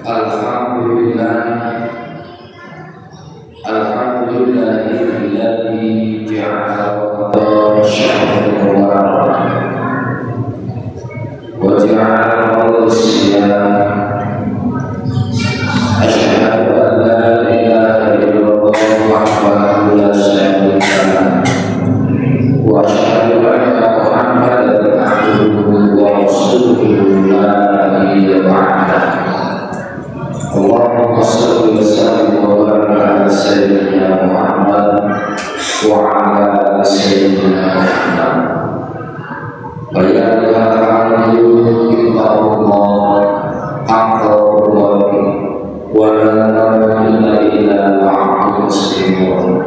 Alhamdulillah, alhamdulillahilladzi ja'ala syahrul mubarak wa ja'ala siyam. Asyhadu an la ilaha illallah wahdahu la syarika lah wa asyhadu anna Muhammadan abduhu wa rasuluhu la nabiyya ba'dahu. Allahumma shalli wa sallim wa barik ala sayyidina Muhammad wa ala ali sayyidina Muhammad. Wa ya ayyuhal mu'minun aqrabu wa la tamutunna illa wa antum muslimun.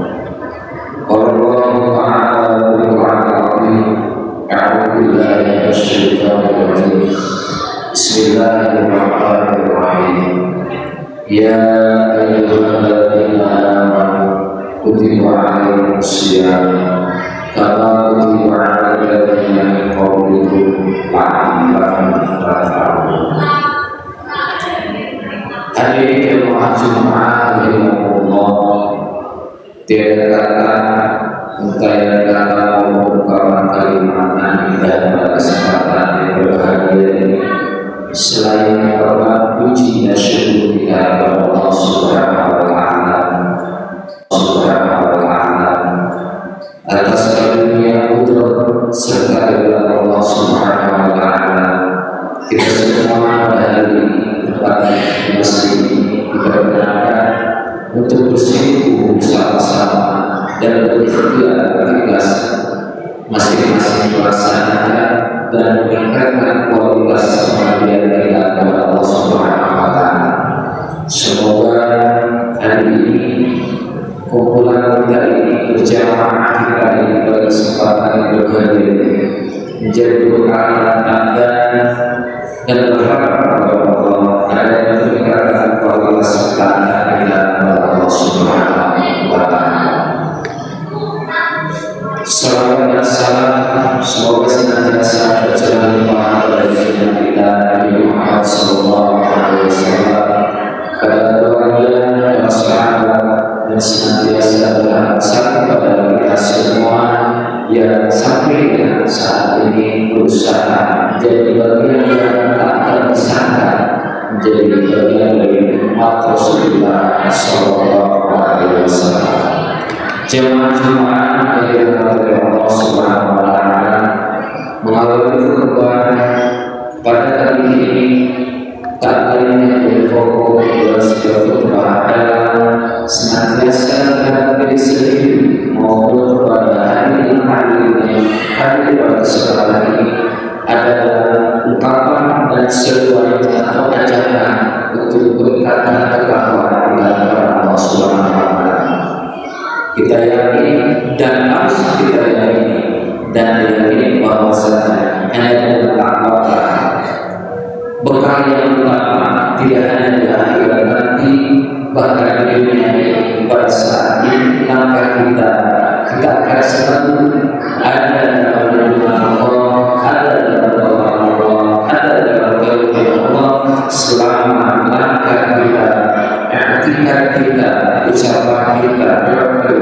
Allahu ta'ala al-azim. A'udzu billahi minasy syaithanir rajim. Bismillahirrahmanirrahim. Ya ayyuhalladzina amanu kutiba 'alaikumus shiyam kama kutiba 'alal ladzina min qablikum la'allakum tattaqun. Hadirin jemaah Jumat rahimahullah, tiada kata mutiara kata membuka kalimat dan pada kesempatan yang berbahagia ini selain hormat puji dan syukur kita kepada Allah Subhanahu wa Ta'ala atas karunia kudrat serta ridha Allah Subhanahu wa Ta'ala. Kita semua pada hari ini tempat masjid ini diperkenankan untuk bersekutu bersama-sama dan berikhtiar ikhlas masing-masing melaksanakan dan meningkatkan kualitas pengabdian kita kepada Allah Subhanahu wa Ta'ala. Semoga hari ini kumpulan kita ini berjamaah kita ini pada kesempatan yang berbahagia menjadi berkah tanda dan berharap kepada Allah adanya peningkatan kualitas tanda kita kepada Allah Subhanahu wa Ta'ala. Salawat dan salam semoga senantiasa tercurah limpah pada junjungan kita Nabi Muhammad SAW, kepada keluarga dan sahabat, dan senantiasa berhasil kepada kita semua yang sampai dengan saat ini berusaha menjadi bagian yang tak terpisahkan, menjadi bagian dari umat Rasulullah SAW. Jemaah-jemaah yang dirahmati Allah Subhanahu wa Ta'ala, mengalami perubahan pada hari ini tak lain yang berfokus dalam sebuah perubahan adalah senantiasa terhadap diri sendiri maupun pada hari ini pada kesempatan ini adalah ungkapan dan seruan atau ajakan untuk berkata kepada Allah Subhanahu wa Ta'ala. Kita yakin dan harus kita yakini dan diyakini bahwasanya hanya Allah bekal yang utama tidak hanya di akhirat nanti, bahkan di dunia ini pada saat ini langkah kita akan selalu ada dalam Allah, ada dalam Allah, ada dalam Allah selama langkah kita, etikat kita, ucapan kita,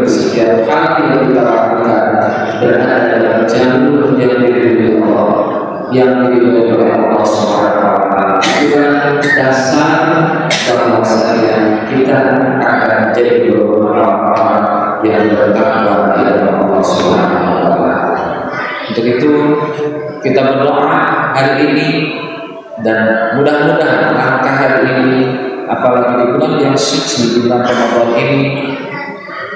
setiap hal yang kita lakukan berada dalam jalur yang diridhoi Allah, yang diridhoi oleh Allah Subhanahu wa Ta'ala. Dengan dasar bahwasanya kita akan jadi orang-orang yang bertakwa di hadapan Allah Subhanahu wa Ta'ala. Untuk itu kita berdoa hari ini dan mudah-mudahan langkah hari ini, apalagi di bulan yang suci, bulan Ramadan ini,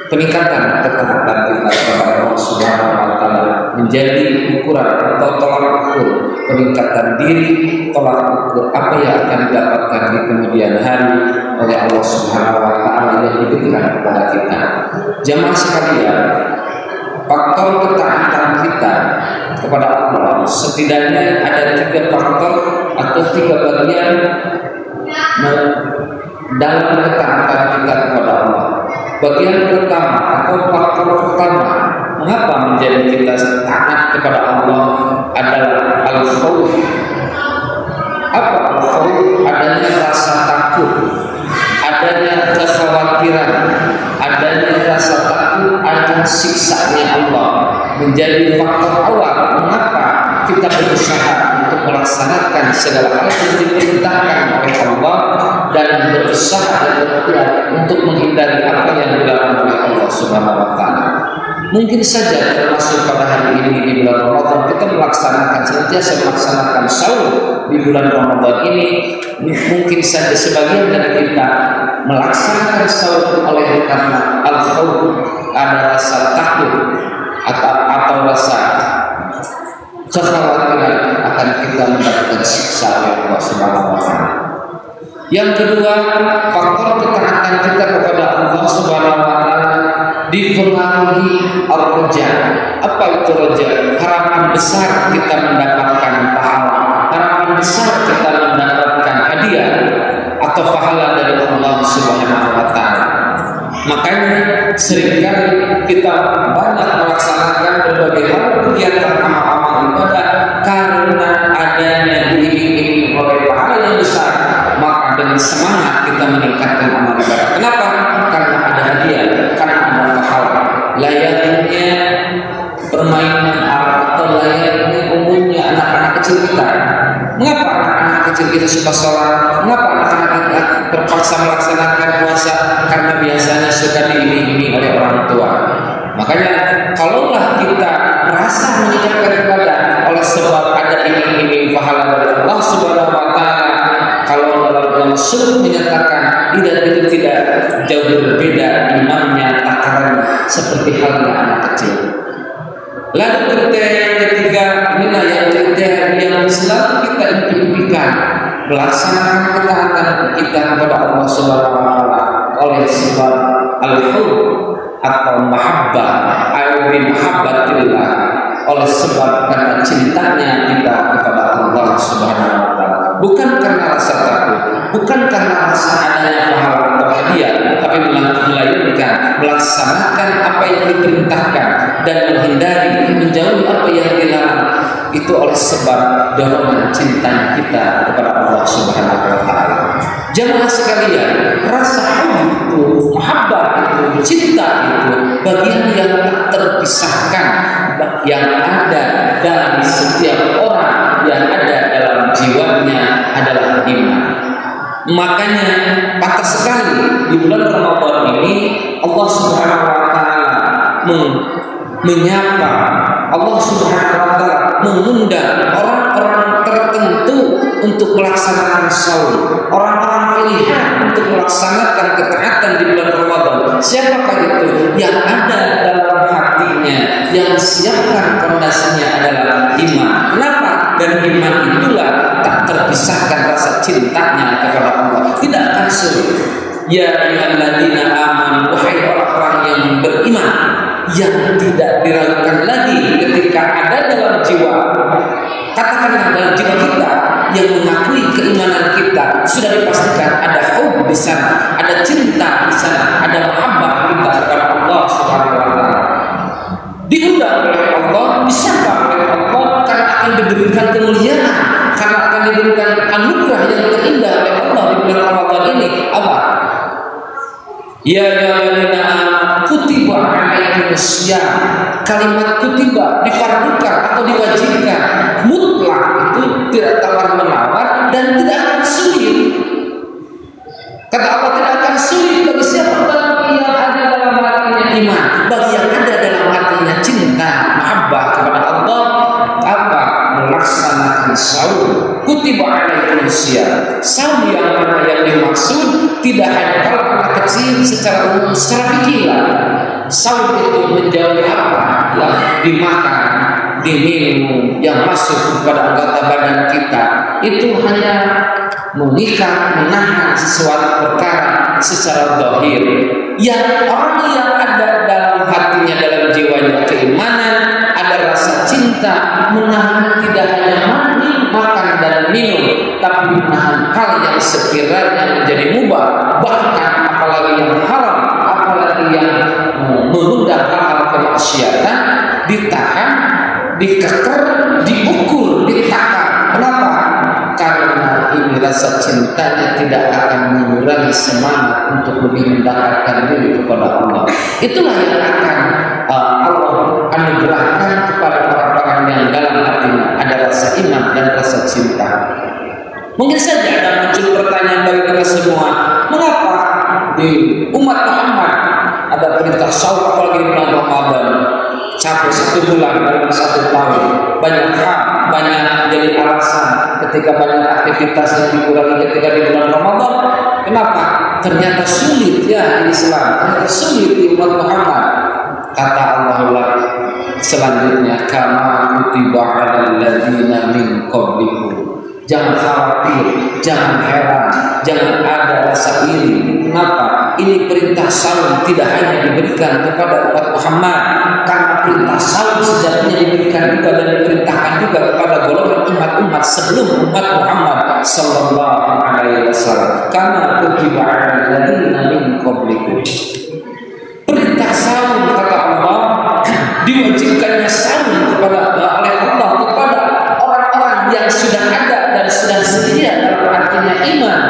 peningkatan ketaatan kita kepada Allah Subhanahu wa Ta'ala menjadi ukuran atau tolak ukur peningkatan diri, tolak ukur apa yang akan didapatkan di kemudian hari oleh Allah Subhanahu wa Ta'ala yang diberikan kepada kita. Jamaah sekalian, faktor ketaatan kita kepada Allah setidaknya ada 3 faktor atau 3 bagian dalam ketaatan kita kepada Allah. Bagian pertama atau faktor pertama mengapa menjadi kita taat kepada Allah adalah al-khawf. Apa al-khawf? Adanya rasa takut adanya kekhawatiran, adanya rasa takut akan siksanya Allah menjadi faktor awal mengapa kita berusaha untuk melaksanakan segala hal yang diperintahkan oleh Allah dan berusaha dan berikhtiar untuk menghindari apa yang dilarang oleh Allah Subhanahu wa taala. Mungkin saja termasuk pada hari ini di bulan Ramadan kita senantiasa melaksanakan sahur di bulan Ramadan ini. Mungkin saja sebagian dari kita melaksanakan sahur oleh karena al-khawf, ada rasa takut atau rasa kekhawatiran akan kita mendapatkan siksa oleh Allah Subhanahu wa taala. Yang kedua, faktor ketaatan kita kepada Allah Subhanahu wa taala dipengaruhi al-raja. Apa itu raja? Harapan besar kita mendapatkan pahala, harapan besar kita mendapatkan hadiah atau pahala dari Allah Subhanahu wa taala. Makanya seringkali kita banyak melaksanakan berbagai hal kegiatan amal-amal ibadah karena adanya diiming-iming oleh pahala yang besar, maka dengan semangat kita meningkatkan amal ibadah. Kenapa? Karena ada hadiah, karena ada pahala. Layaknya permainan atau layaknya umumnya anak-anak kecil kita. Mengapa anak-anak kecil kita suka sholat? Mengapa anak-anak kita terpaksa melaksanakan puasa? Karena biasanya suka diiming-iming oleh orang tua. Makanya kalaulah kita merasa meningkatkan ibadah oleh sebab ada iming-iming pahala dari Allah Subhanahu wa taala, kalau dalam sunnah menyatakan itu tidak jauh berbeda imamnya, takaran seperti halnya anak kecil. Lalu kriteria yang ketiga, inilah yang kriteria yang selalu kita impikan melaksanakan ketaatan kita kepada Allah Subhanahu wa taala oleh sebab al-hub atau mahabbah atau mahabbatillah, oleh sebab karena cintanya kita kepada Allah Subhanahu wa taala, bukan karena rasa takut, bukan karena rasa adanya pahala atau hadiah, tapi melainkan melaksanakan apa yang diperintahkan dan menghindari menjauhi apa yang dilarang, itu oleh sebab dorongan cinta kita kepada Allah Subhanahu wa taala. Jamaah sekalian, rasa itu, mahabbah itu, cinta itu bagian yang tak terpisahkan yang ada dalam setiap orang, yang ada dalam jiwanya adalah iman. Makanya pantas sekali di bulan Ramadan ini Allah Subhanahu wa taala menyapa, Allah Subhanahu wa taala mengundang orang-orang tertentu untuk melaksanakan sahur, orang-orang pilihan untuk melaksanakan ketaatan di bulan Ramadan. Siapakah itu? Yang ada dalam hatinya, yang siapkan pondasinya adalah iman. Kenapa? Dan iman itulah tak terpisahkan rasa cintanya kepada Allah. Tidak akan sulit. Ya ayyuhalladzina amanu, wahai orang-orang yang beriman, yang tidak diragukan lagi ketika ada dalam jiwa, katakanlah dalam jiwa kita yang mengakui keimanan kita, sudah dipastikan ada hub di sana, ada cinta di sana, ada mahabbah kita kepada Allah Subhanahu wa taala. Diundang oleh Allah, disapa oleh Allah, karena akan diberikan kemuliaan, karena akan diberikan anugerah yang terindah oleh Allah di bulan Ramadan ini. Apa? Ya ayyuhalladzina amanu kutiba alaikumus syiyam. Kalimat kutiba difardukan atau diwajibkan, mutlak, itu tidak tawar-menawar dan tidak akan sulit. Kata Allah, tidak akan sulit bagi siapa yang ada dalam hatinya iman, bagi yang ada dalam hatinya cinta, mahabbah kepada Allah, apa? Melaksanakan sahur. Kutiba alaikumus syiyam. Sahur yang mana yang dimaksud tidak hanya kalau anak kecil secara umum, secara pikiran. Sahur itu menjauhi apa? Yang dimakan, diminum, yang masuk kepada anggota badan kita, itu hanya mengikat, menahan sesuatu perkara secara zahir. Yang orang yang ada dalam hatinya, dalam jiwanya keimanan, ada rasa cinta, menahan tidak hanya makan dan minum, tapi menahan hal yang sekiranya menjadi mubah, bahkan apalagi yang haram, apalagi yang mengundang hal-hal kemaksiatan, ditahan, dikeker, diukur, ditakar. Kenapa? Karena ini rasa cintanya tidak akan mengurangi semangat untuk lebih mendekatkan diri kepada Allah. Itulah yang akan Allah anugerahkan kepada orang-orang yang dalam hatinya ada rasa iman dan rasa cinta. Mungkin saja ada muncul pertanyaan bagi kita semua, mengapa di umat Muhammad ada perintah saum apalagi di bulan Ramadan, capek 1 bulan dalam 1 tahun, banyak hal, banyak jadi alasan ketika banyak aktivitas yang dikurangi ketika di bulan Ramadan. Kenapa? Ternyata sulit ya di Islam, ternyata sulit di umat Muhammad. Kata Allah selanjutnya, kama kutiba 'alal ladzina min qablikum. Jangan khawatir, jangan heran, jangan ada rasa iri. Kenapa? Ini perintah saum tidak hanya diberikan kepada umat Muhammad, karena perintah saum sejatinya diberikan juga dan diperintahkan juga kepada golongan umat-umat sebelum umat Muhammad sallallahu alaihi wasallam. Karena kutiba 'alal ladzina min qablikum. Perintah saum kata Allah, diwajibkannya saum kepada oleh Allah kepada orang-orang yang sudah ada dan sudah sedia, artinya iman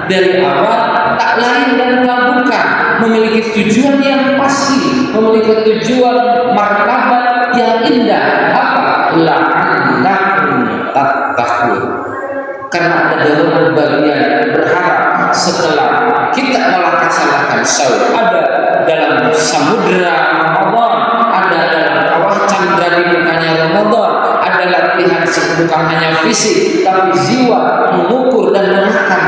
dari awal, tak lain dan bukan memiliki tujuan yang pasti, memiliki tujuan martabat yang indah. Apa? La'allakum tattaqun. Karena ada dalam bagian berharap setelah kita melaksanakan saum, ada dalam samudra Ramadan, ada dalam kawah candra di bukanya Ramadan, ada latihan bukan hanya fisik tapi jiwa, mengukur dan menakar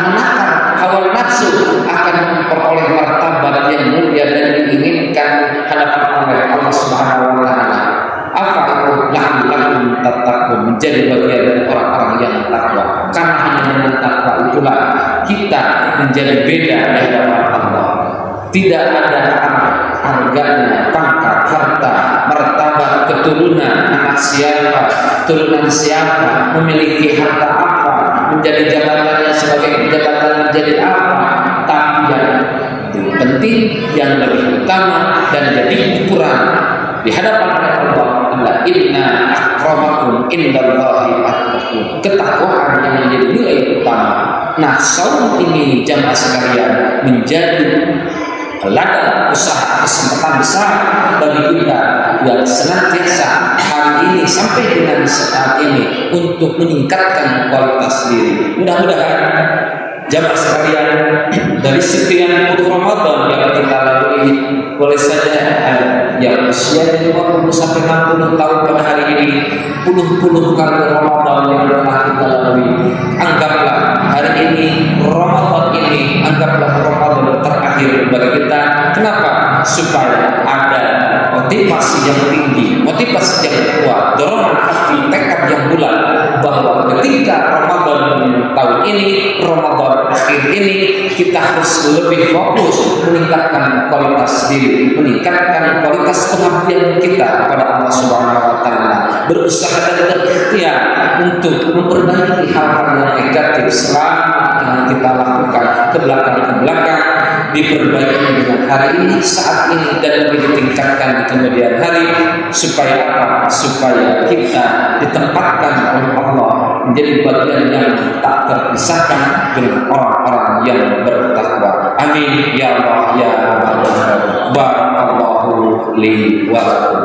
hawa nafsu akan memperoleh martabat yang mulia dan diinginkan hadapan oleh Allah Subhanahu wa taala. Apa itu? La'allakum tattaqun, menjadi bagian dari orang-orang yang takwa. Karena hanya dengan takwa itulah kita menjadi beda di hadapan Allah. Tidak ada harganya pangkat, harta, martabat, keturunan, anak siapa, turunan siapa, memiliki harta apa, menjadi jabatannya sebagai jabatan menjadi apa. Tapi yang penting, yang lebih utama dan jadi ukuran di hadapan Allah adalah inna akramakum indallahi atqakum. Ketakwaan yang menjadi nilai utama. Nah, saum ini jamaah sekalian menjadi ladang usaha kesempatan besar bagi kita yang senantiasa hari ini sampai dengan saat ini untuk meningkatkan kualitas diri. Mudah-mudahan jamaah sekalian, dari sekian puluh Ramadan yang kita lalui, boleh saja yang usia 50 sampai 60 tahun pada hari ini, puluh-puluh kali Ramadan yang telah kita lalui, anggaplah hari ini Ramadan ini, anggaplah Ramadan terakhir bagi kita. Kenapa? Supaya ada motivasi yang tinggi, motivasi yang kuat, dorongan hati, tekad yang bulat bahwa ketika Ramadan tahun ini, Ramadan akhir ini, kita harus lebih fokus meningkatkan kualitas diri, meningkatkan kualitas pengabdian kita kepada Allah Subhanahu wa taala, berusaha dan berikhtiar untuk memperbaiki hal-hal yang negatif selama yang kita lakukan ke belakang, diperbaiki dengan hari ini, saat ini, dan lebih ditingkatkan di kemudian hari. Supaya apa? Supaya kita ditempatkan oleh Allah menjadi bagian yang tak terpisahkan dengan orang-orang yang bertakwa. Amin ya Allah ya Rabbal alamin. Barakallahu li wa lakum.